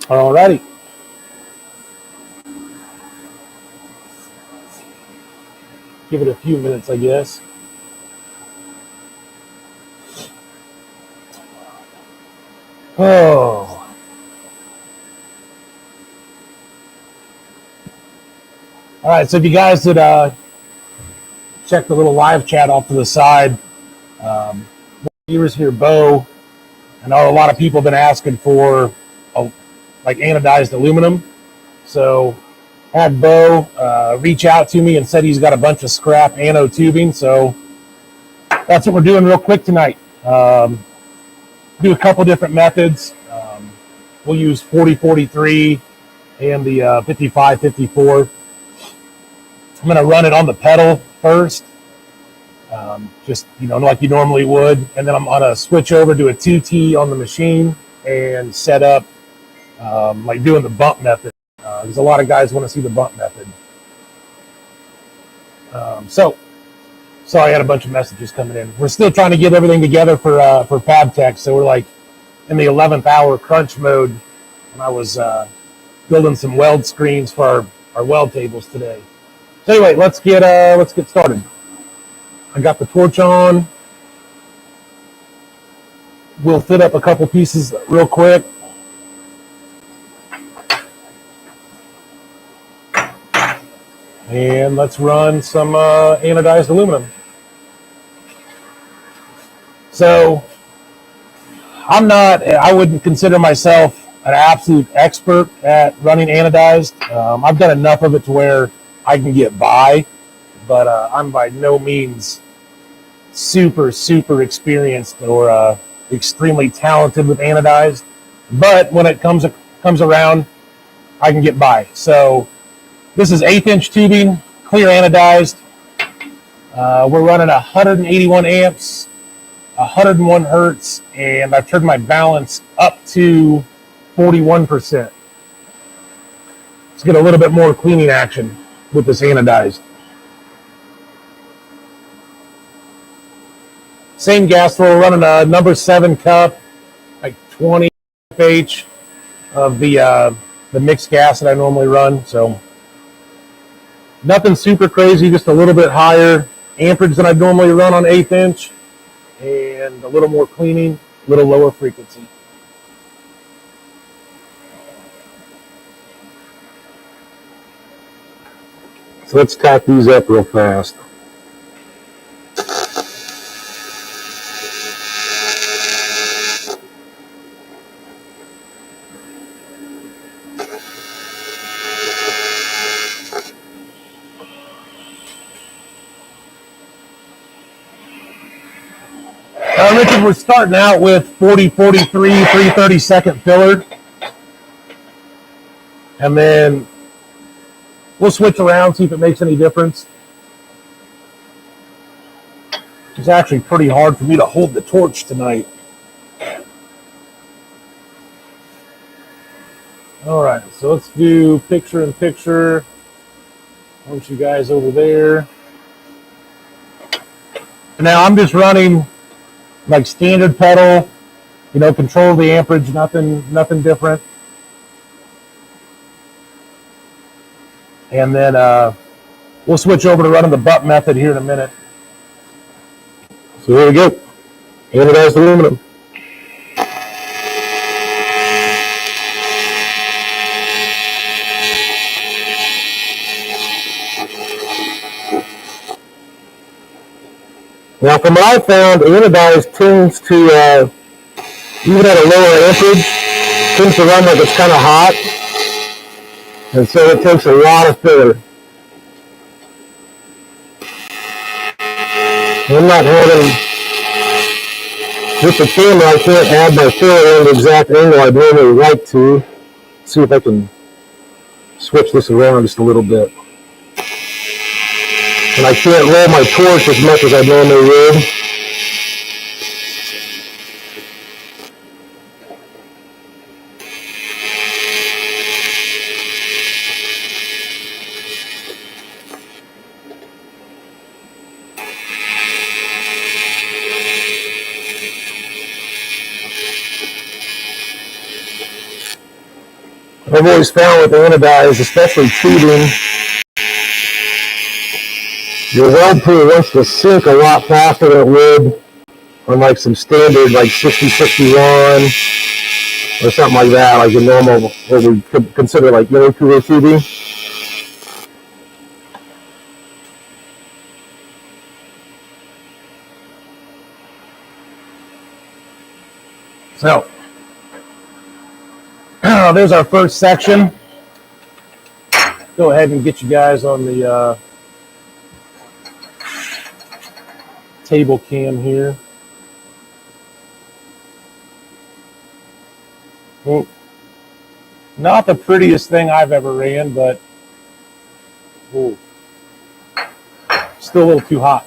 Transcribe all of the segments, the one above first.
Alrighty. Give it a few minutes, I guess. Oh. All right, so if you guys would check the little live chat off to the side, viewers here, Bo, I know a lot of people have been asking for like anodized aluminum. So had Bo reach out to me and said he's got a bunch of scrap anode tubing. So that's what we're doing real quick tonight. Do a couple different methods. We'll use 4043 and the 5554. I'm going to run it on the pedal first, just like you normally would, and then I'm going to switch over to a 2T on the machine and set up like doing the bump method. There's a lot of guys want to see the bump method. So sorry, I had a bunch of messages coming in. We're still trying to get everything together for FabTech, so we're like in the 11th hour crunch mode. And I was building some weld screens for our weld tables today. So anyway, let's get started. I got the torch on. We'll fit up a couple pieces real quick. And let's run some anodized aluminum. So I wouldn't consider myself an absolute expert at running anodized. I've done enough of it to where I can get by, but I'm by no means super experienced or extremely talented with anodized. But when it comes around, I can get by. So this is 1/8" tubing, clear anodized. We're running 181 amps, 101 hertz, and I've turned my balance up to 41%. Let's get a little bit more cleaning action with this anodized. Same gas flow, running a number 7 cup, like 20 FH of the mixed gas that I normally run. So nothing super crazy, just a little bit higher amperage than I normally run on 1/8", and a little more cleaning, a little lower frequency. So let's tack these up real fast. Richard, we're starting out with 4043 3/32 filler, and then we'll switch around, see if it makes any difference. It's actually pretty hard for me to hold the torch tonight. All right, so let's do picture in picture. I want you guys over there. Now I'm just running like standard pedal, control the amperage, nothing different. And then we'll switch over to running the bump method here in a minute. So here we go. Anodized aluminum. Now, from what I found, anodized tends to, even at a lower amperage, tends to run like it's kind of hot. And so it takes a lot of filler. I'm not having, with the camera, I can't add my filler in the exact angle I'd normally like to. Let's see if I can switch this around just a little bit. And I can't roll my torch as much as I normally would. I've always found with anodized, especially tubing, your weld pool wants to sink a lot faster than it would on like some standard like 6061 or something like that, like a normal, what we could consider like intercooler tubing. So, there's our first section. Go ahead and get you guys on the table cam here. Well, not the prettiest thing I've ever ran, but ooh, still a little too hot.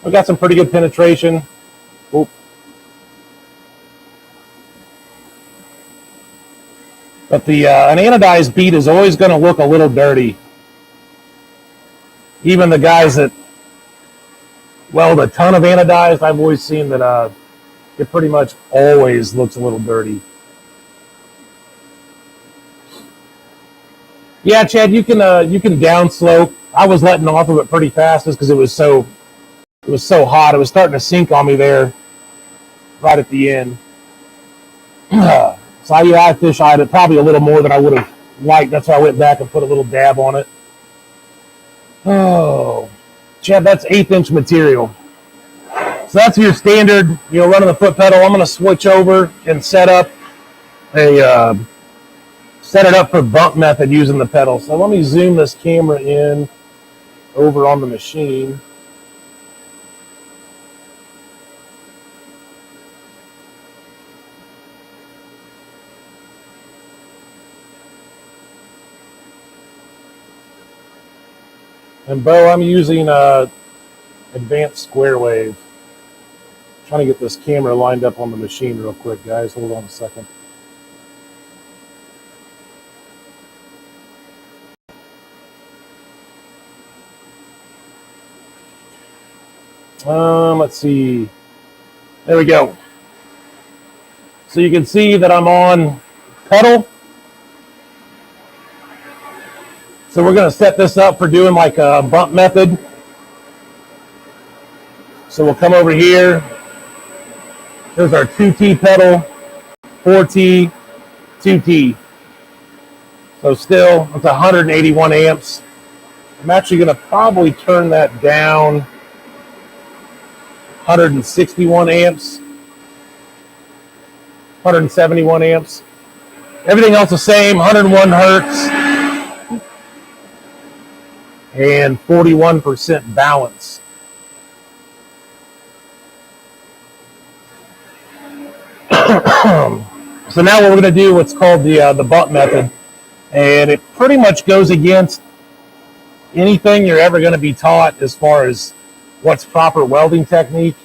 We've got some pretty good penetration. Ooh. But an anodized bead is always going to look a little dirty. Even the guys that weld a ton of anodized, I've always seen that it pretty much always looks a little dirty. Yeah, Chad, you can downslope. I was letting off of it pretty fast just because it was so hot. It was starting to sink on me there right at the end. So I fish eyed it probably a little more than I would have liked. That's why I went back and put a little dab on it. Oh, Chad, that's 1/8 material. So that's your standard, running the foot pedal. I'm going to switch over and set it up for bump method using the pedal. So let me zoom this camera in over on the machine. And Bo, I'm using advanced square wave. Trying to get this camera lined up on the machine real quick, guys. Hold on a second. Let's see. There we go. So you can see that I'm on pedal. So we're going to set this up for doing like a bump method. So we'll come over here. Here's our 2T pedal, 4T, 2T. So still, it's 181 amps. I'm actually going to probably turn that down 161 amps, 171 amps. Everything else the same, 101 hertz. And 41% balance. So now we're going to do what's called the bump method, and it pretty much goes against anything you're ever going to be taught as far as what's proper welding technique.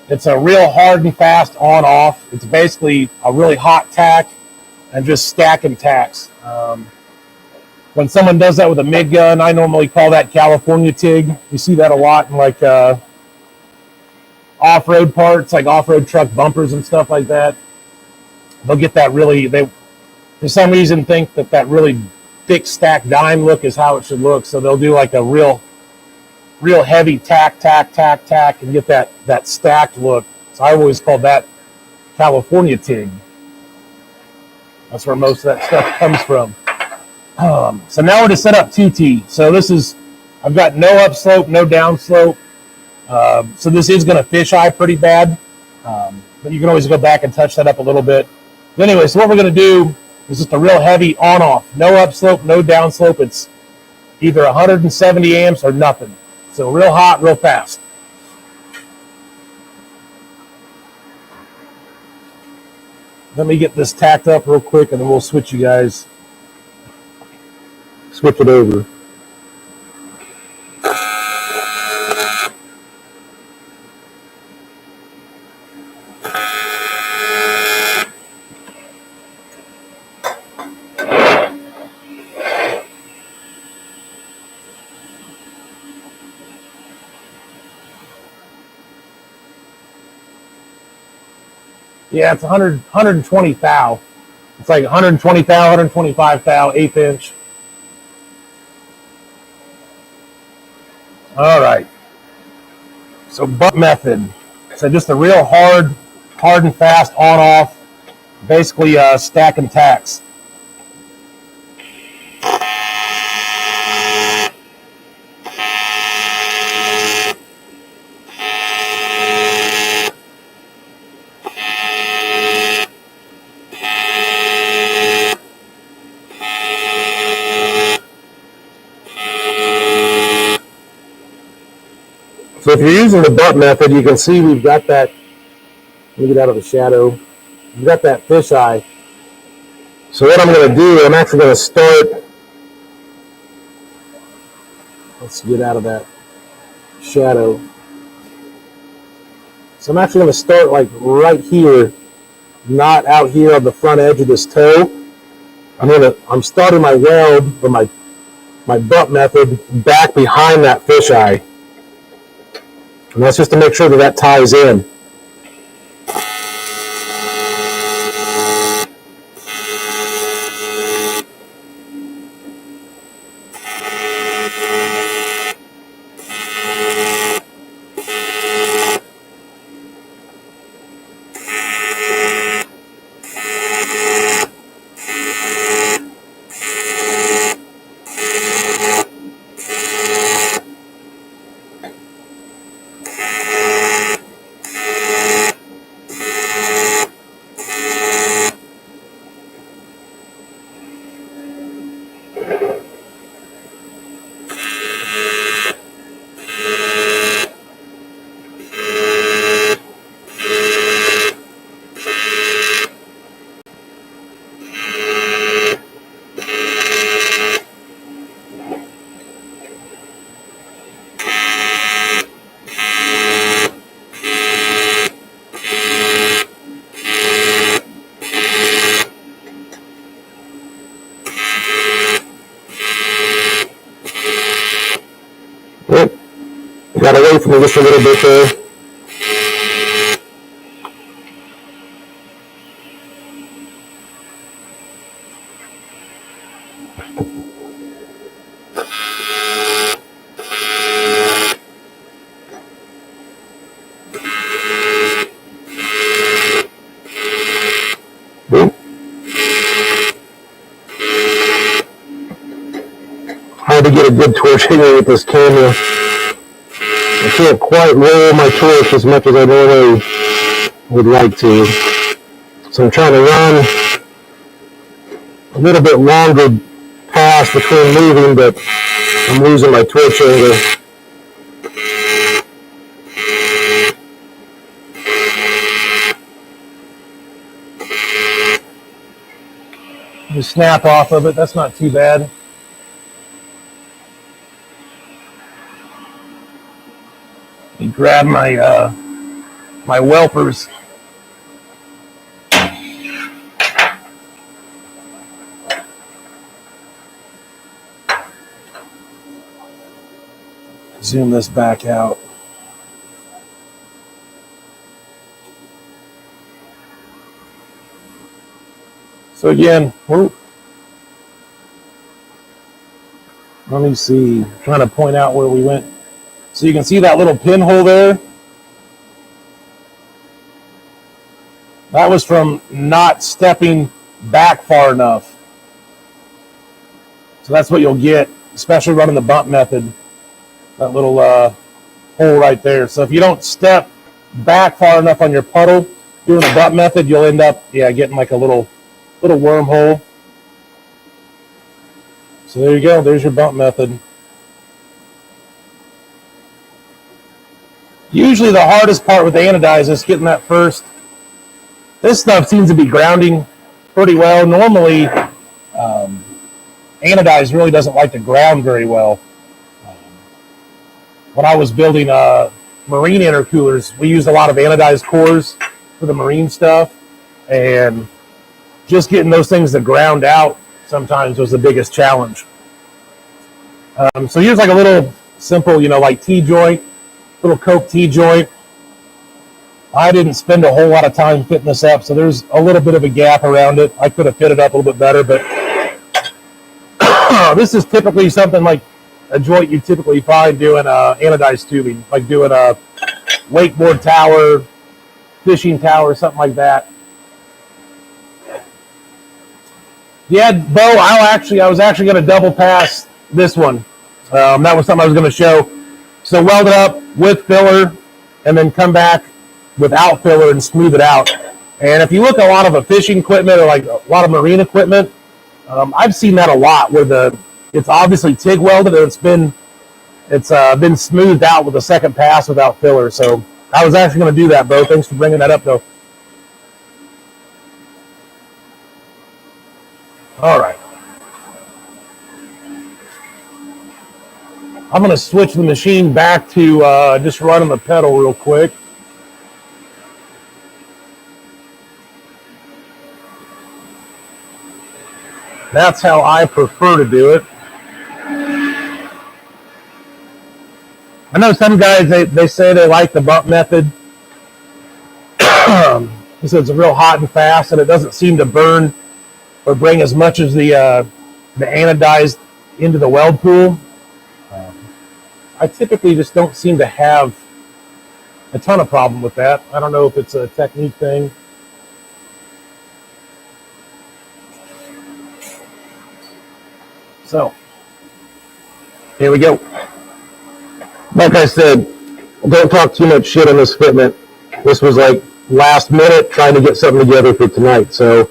It's a real hard and fast on-off. It's basically a really hot tack and just stacking tacks. When someone does that with a MIG gun, I normally call that California TIG. You see that a lot in like off-road parts, like off-road truck bumpers and stuff like that. They'll get that they for some reason think that really thick stack dime look is how it should look. So they'll do like a real heavy tack, and get that stacked look. So I always called that California TIG. That's where most of that stuff comes from. So now we're to set up 2T. So I've got no upslope, no downslope. So this is going to fisheye pretty bad. But you can always go back and touch that up a little bit. But anyway, so what we're going to do is just a real heavy on-off. No upslope, no downslope. It's either 170 amps or nothing. So real hot, real fast. Let me get this tacked up real quick and then we'll switch it over. Yeah, it's 120 thou. It's like 120 thou, 125 thou, 1/8 inch. All right. So butt method. So just a real hard and fast on off, basically stack and tacks. So if you're using the butt method, you can see we've got that, let me get out of the shadow, we've got that fisheye. So what I'm going to do, I'm actually going to start, let's get out of that shadow. So I'm actually going to start like right here, not out here on the front edge of this toe. I'm starting my weld or my butt method back behind that fisheye. And that's just to make sure that that ties in. Got away from me just a little bit there. Hard to get a good torch here with this camera. I can't quite roll my torch as much as I normally would like to. So I'm trying to run a little bit longer pass between moving, but I'm losing my torch angle. You snap off of it, that's not too bad. You grab my my welpers. Zoom this back out. So again, let me see, I'm trying to point out where we went. So you can see that little pinhole there. That was from not stepping back far enough. So that's what you'll get, especially running the bump method. That little hole right there. So if you don't step back far enough on your puddle doing the bump method, you'll end up getting like a little wormhole. So there you go. There's your bump method. Usually the hardest part with the anodized is getting that first. This stuff seems to be grounding pretty well. Normally, anodized really doesn't like to ground very well. When I was building marine intercoolers, we used a lot of anodized cores for the marine stuff, and just getting those things to ground out sometimes was the biggest challenge. So here's like a little simple, like T-joint, little Coke T-joint. I didn't spend a whole lot of time fitting this up, so there's a little bit of a gap around it. I could have fit it up a little bit better, but this is typically something like a joint you typically find doing anodized tubing, like doing a wakeboard tower, fishing tower, something like that. Yeah, Bo, I was actually going to double pass this one. That was something I was going to show. So weld it up with filler and then come back without filler and smooth it out. And if you look at a lot of a fishing equipment or like a lot of marine equipment, I've seen that a lot where it's obviously TIG welded and it's been smoothed out with a second pass without filler. So I was actually going to do that, Bo. Thanks for bringing that up, though. All right. I'm going to switch the machine back to just running the pedal real quick. That's how I prefer to do it. I know some guys, they say they like the bump method. He says it's real hot and fast, and it doesn't seem to burn or bring as much as the anodized into the weld pool. I typically just don't seem to have a ton of problem with that. I don't know if it's a technique thing. So, here we go. Like I said, don't talk too much shit on this fitment. This was like last minute trying to get something together for tonight. So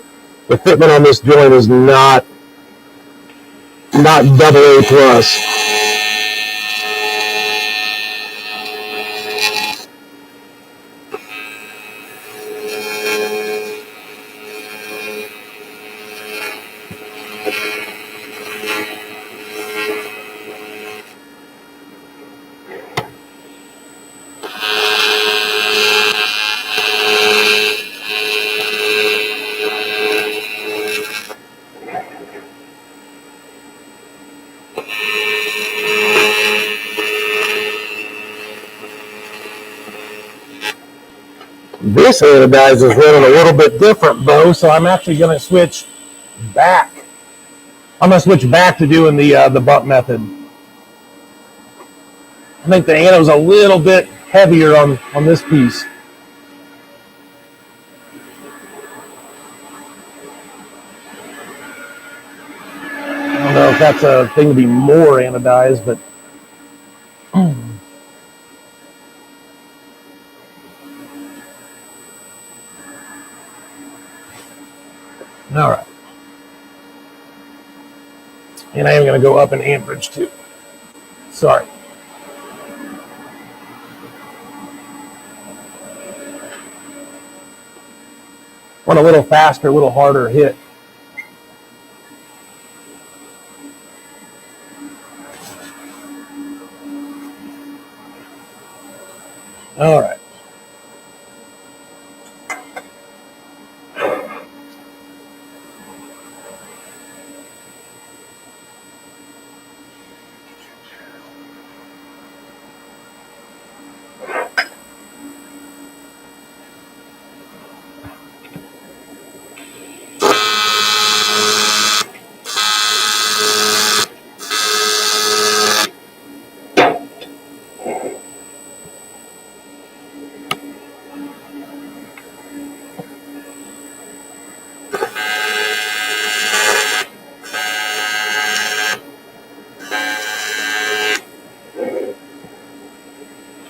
the fitment on this joint is not double A plus. This anodized is running a little bit different, Bo, so I'm actually going to switch back. I'm going to switch back to doing the bump method. I think the anode's a little bit heavier on this piece. I don't know if that's a thing to be more anodized, but all right. And I am going to go up in amperage too. Sorry. Want a little faster, a little harder hit. All right.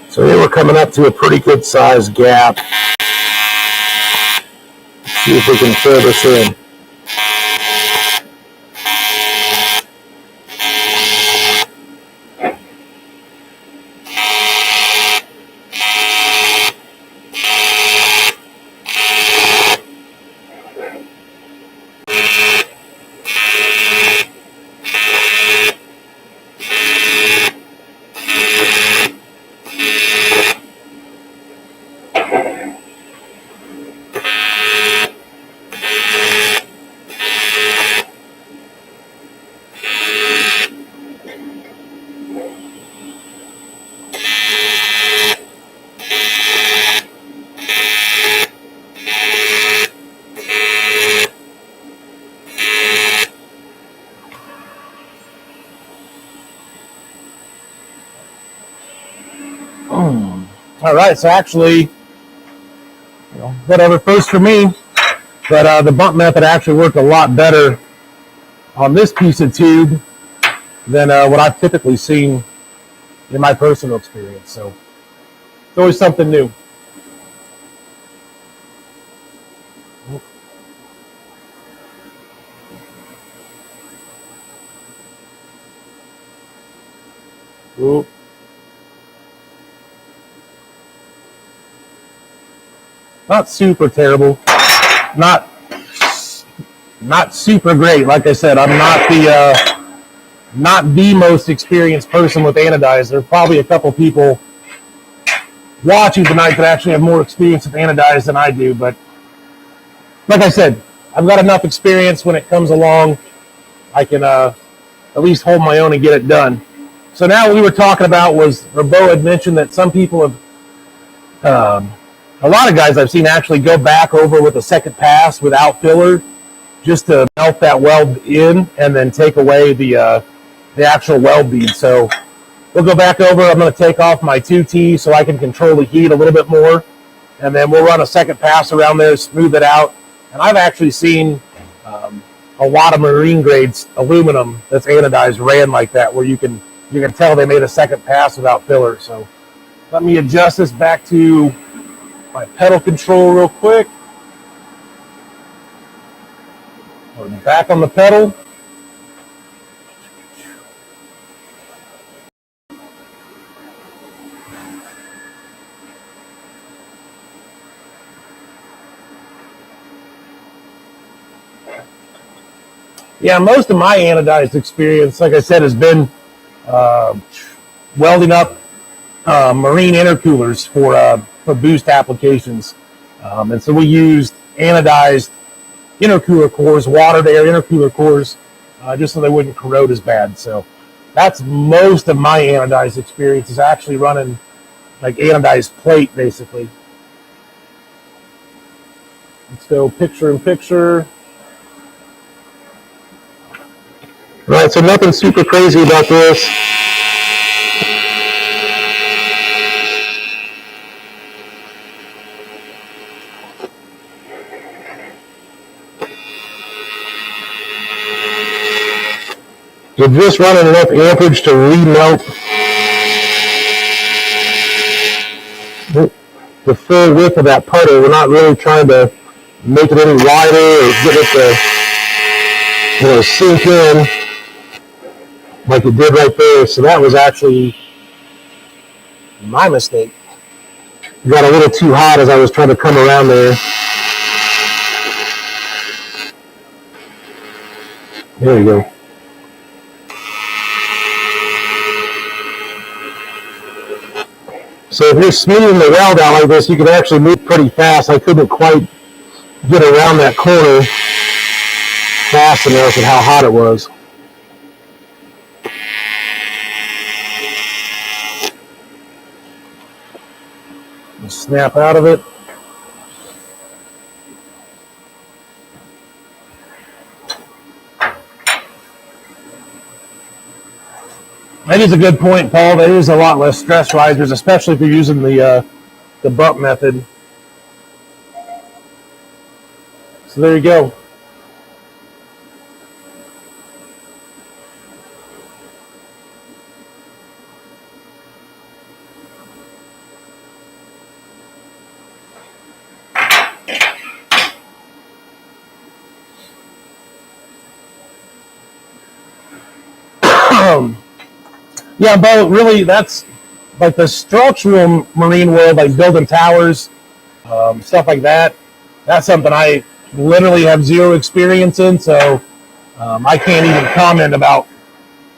So here we're coming up to a pretty good sized gap. See if we can fill this in. All right, so actually, whatever, first for me, but the bump method actually worked a lot better on this piece of tube than what I've typically seen in my personal experience. So it's always something new. Ooh. Not super terrible, not super great. Like I said, I'm not the most experienced person with anodized. There are probably a couple people watching tonight that actually have more experience with anodized than I do. But like I said, I've got enough experience. When it comes along, I can at least hold my own and get it done. So now what we were talking about was, or Bo had mentioned that some people have, a lot of guys I've seen actually go back over with a second pass without filler, just to melt that weld in and then take away the actual weld bead. So we'll go back over. I'm going to take off my 2T so I can control the heat a little bit more, and then we'll run a second pass around there, smooth it out. And I've actually seen a lot of marine grades aluminum that's anodized ran like that, where you can tell they made a second pass without filler. So let me adjust this back to my pedal control real quick. We're back on the pedal. Yeah, most of my anodized experience, like I said, has been welding up marine intercoolers for boost applications. And so we used anodized intercooler cores, water-to-air intercooler cores, just so they wouldn't corrode as bad. So that's most of my anodized experience, is actually running like anodized plate, basically. Let's go picture in picture. All right, so nothing super crazy about this. You're just running enough amperage to remelt the full width of that puddle. We're not really trying to make it any wider or get it to sink in like it did right there. So that was actually my mistake. It got a little too hot as I was trying to come around there. There you go. So if you're smoothing the weld out like this, you can actually move pretty fast. I couldn't quite get around that corner fast enough with how hot it was. Snap out of it. That is a good point, Paul. There is a lot less stress risers, especially if you're using the bump method. So there you go. Yeah, but really, that's like the structural marine world, like building towers, stuff like that. That's something I literally have zero experience in, so I can't even comment about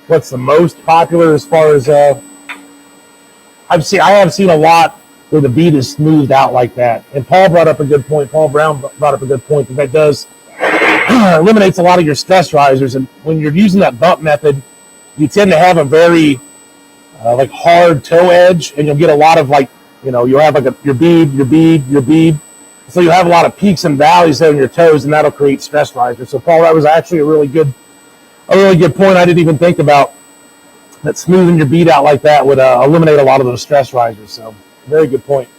what's the most popular as far as I have seen a lot where the bead is smoothed out like that. And Paul brought up a good point. Paul Brown brought up a good point that does eliminates a lot of your stress risers. And when you're using that bump method, you tend to have a very like hard toe edge, and you'll get a lot of you'll have like your bead. So you'll have a lot of peaks and valleys there in your toes, and that'll create stress risers. So Paul, that was actually a really good point I didn't even think about. that smoothing your bead out like that would eliminate a lot of those stress risers. So very good point.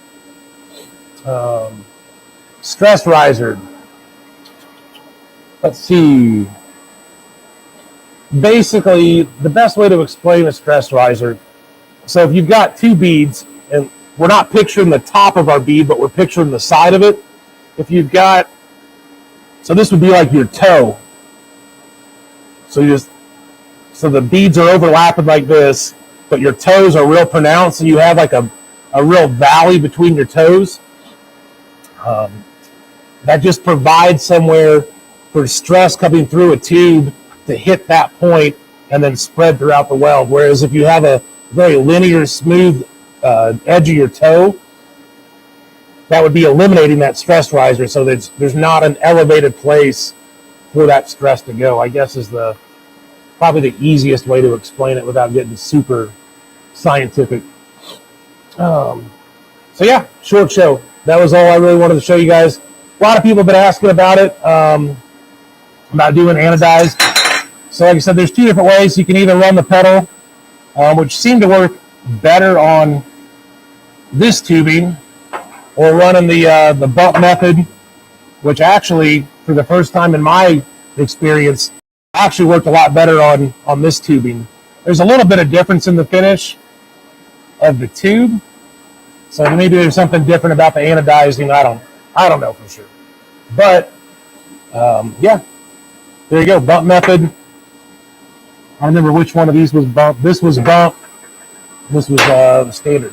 Stress riser. Let's see. Basically, the best way to explain a stress riser. So if you've got two beads, and we're not picturing the top of our bead, but we're picturing the side of it. If you've got, so this would be like your toe. So the beads are overlapping like this, but your toes are real pronounced, and you have like a real valley between your toes. That just provides somewhere for stress coming through a tube to hit that point and then spread throughout the weld. Whereas if you have a very linear, smooth edge of your toe, that would be eliminating that stress riser, so there's not an elevated place for that stress to go, I guess is probably the easiest way to explain it without getting super scientific. So yeah, short show. That was all I really wanted to show you guys. A lot of people have been asking about it, about doing anodized. So like I said, there's two different ways. You can either run the pedal, which seemed to work better on this tubing, or running the bump method, which actually, for the first time in my experience, actually worked a lot better on this tubing. There's a little bit of difference in the finish of the tube, so maybe there's something different about the anodizing. I don't know for sure, but yeah, there you go. Bump method. I don't remember which one of these was bump. This was bump. This was standard.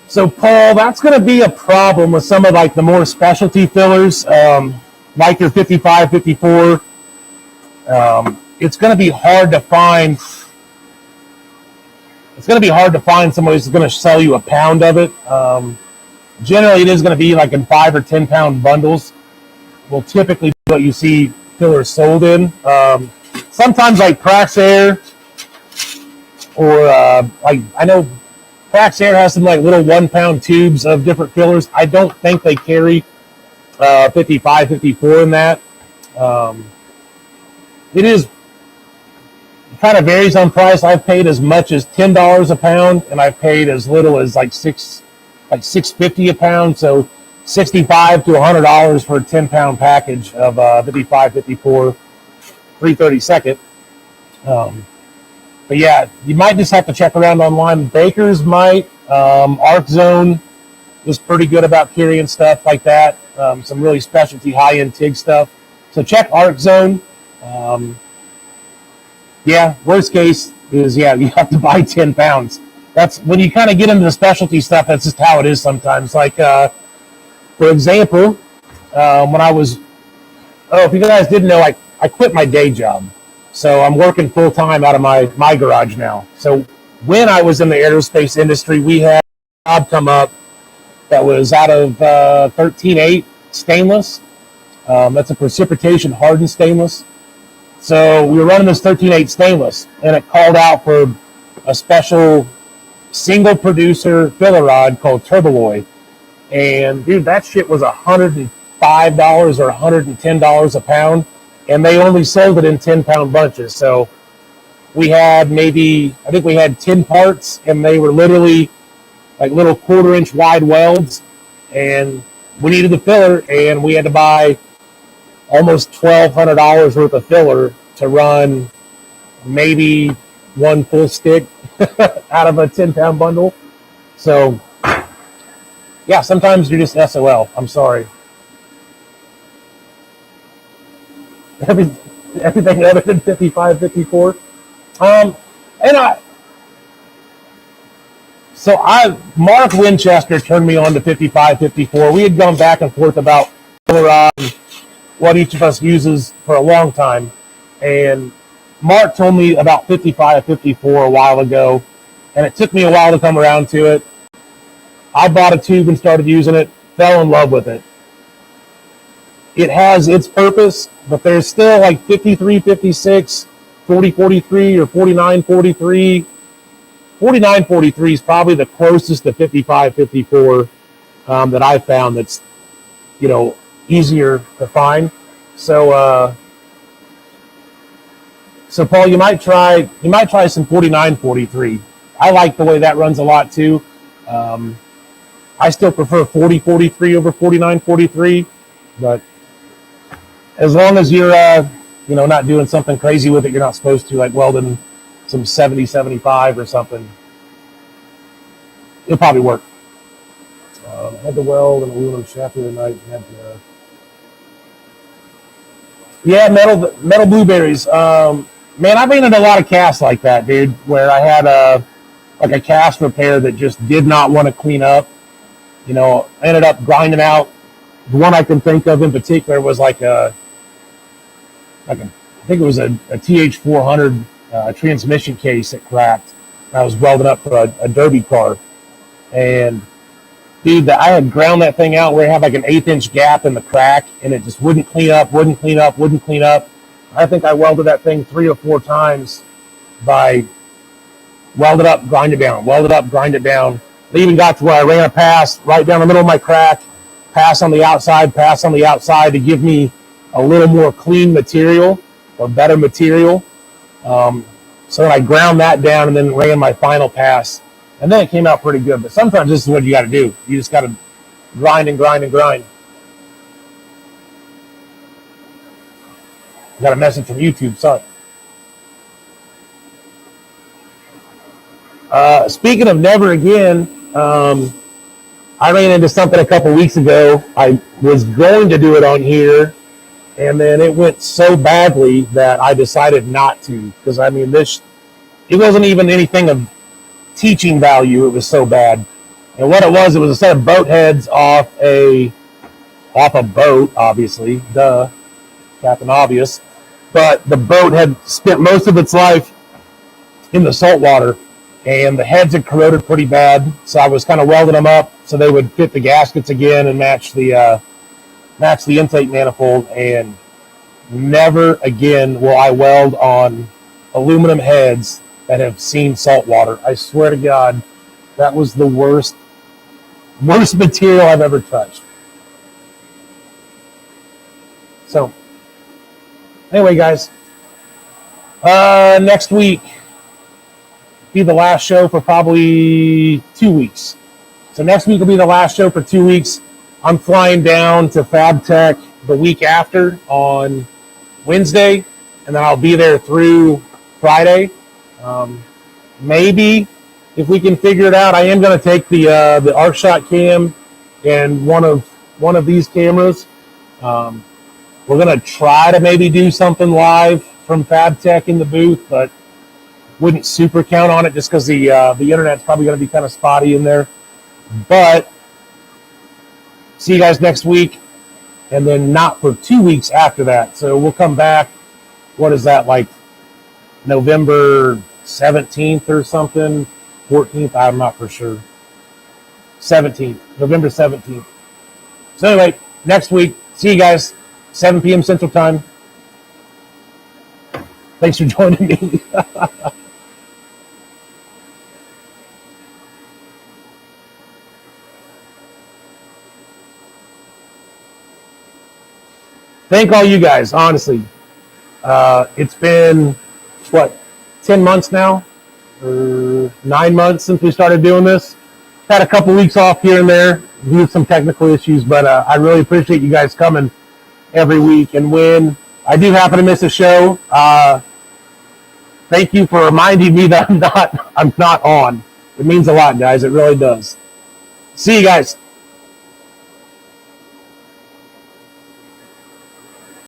So Paul, that's going to be a problem with some of like the more specialty fillers, like your 55, 54. It's going to be hard to find. It's going to be hard to find somebody who's going to sell you a pound of it. Generally, it is going to be like in 5 or 10 pound bundles. Will typically be what you see fillers sold in. Sometimes like Praxair, or like I know Praxair has some like little 1 pound tubes of different fillers. I don't think they carry 55, 54 in that. It kind of varies on price. I've paid as much as $10 a pound, and I've paid as little as like $6.50 a pound. So $65 to $100 for a 10 pound package of 55, 54, 332nd. But yeah, you might just have to check around online. Baker's might. Arc Zone is pretty good about carrying stuff like that. Some really specialty high-end TIG stuff. So check Arc Zone. Yeah, worst case is, yeah, you have to buy 10 pounds. That's when you kind of get into the specialty stuff. That's just how it is sometimes. Like, for example, when I was, if you guys didn't know, I quit my day job. So I'm working full time out of my garage now. So when I was in the aerospace industry, we had a job come up that was out of 13.8 stainless. That's a precipitation hardened stainless. So we were running this 13.8 stainless, and it called out for a special single producer filler rod called Turboloy. And dude, that shit was $105 or $110 a pound. And they only sold it in 10 pound bunches. So we had I think we had 10 parts, and they were literally like little 1/4 inch wide welds. And we needed the filler, and we had to buy almost $1,200 worth of filler to run maybe one full stick out of a 10 pound bundle. So yeah, sometimes you're just SOL. I'm sorry. Everything other than 55, 54. Mark Winchester turned me on to 55, 54. We had gone back and forth about what each of us uses for a long time. And Mark told me about 55, 54 a while ago, and it took me a while to come around to it. I bought a tube and started using it, fell in love with it. It has its purpose, but there's still like 53, 56, 40, 43, or 49, 43. 49, 43 is probably the closest to 55, 54 that I've found that's, easier to find. So So Paul, you might try some 4943. I like the way that runs a lot too. I still prefer 4043 over 4943, but as long as you're not doing something crazy with it, you're not supposed to, like welding some 7075 or something. It'll probably work. Had to weld an aluminum shaft the other night. Metal blueberries. Man, I've been in a lot of casts like that, dude, where I had a cast repair that just did not want to clean up. I ended up grinding out. The one I can think of in particular was I think it was a TH400 transmission case that cracked. I was welding up for a derby car, and dude, I had ground that thing out where it had like an 1/8 gap in the crack, and it just wouldn't clean up. I think I welded that thing 3 or 4 times by weld it up, grind it down, weld it up, grind it down. They even got to where I ran a pass right down the middle of my crack, pass on the outside to give me a little more clean material or better material. So then I ground that down and then ran my final pass. And then it came out pretty good. But sometimes this is what you got to do. You just got to grind and grind and grind. Got a message from YouTube. Sorry. Speaking of never again, I ran into something a couple weeks ago. I was going to do it on here, and then it went so badly that I decided not to. Because, I mean, it wasn't even anything of teaching value. It was so bad. And what it was a set of boat heads off a boat, obviously. Duh. Captain Obvious. But the boat had spent most of its life in the salt water, and the heads had corroded pretty bad. So I was kind of welding them up so they would fit the gaskets again and match the intake manifold. And never again will I weld on aluminum heads that have seen salt water. I swear to God, that was the worst material I've ever touched. So, anyway, guys, next week be the last show for probably 2 weeks. So next week will be the last show for 2 weeks. I'm flying down to Fab Tech the week after on Wednesday, and then I'll be there through Friday. Maybe if we can figure it out, I am going to take the ArcShot cam and one of these cameras. We're going to try to maybe do something live from Fab Tech in the booth, but wouldn't super count on it just because the internet's probably going to be kind of spotty in there. But see you guys next week, and then not for 2 weeks after that. So we'll come back. What is that, like November 17th or something? 14th? I'm not for sure. 17th. November 17th. So anyway, next week, see you guys, 7 p.m. Central Time. Thanks for joining me. Thank all you guys, honestly. It's been, 10 months now? Or 9 months since we started doing this. Had a couple weeks off here and there due to some technical issues, but I really appreciate you guys coming every week. And when I do happen to miss a show, thank you for reminding me that I'm not on. It means a lot, guys. It really does. See you guys.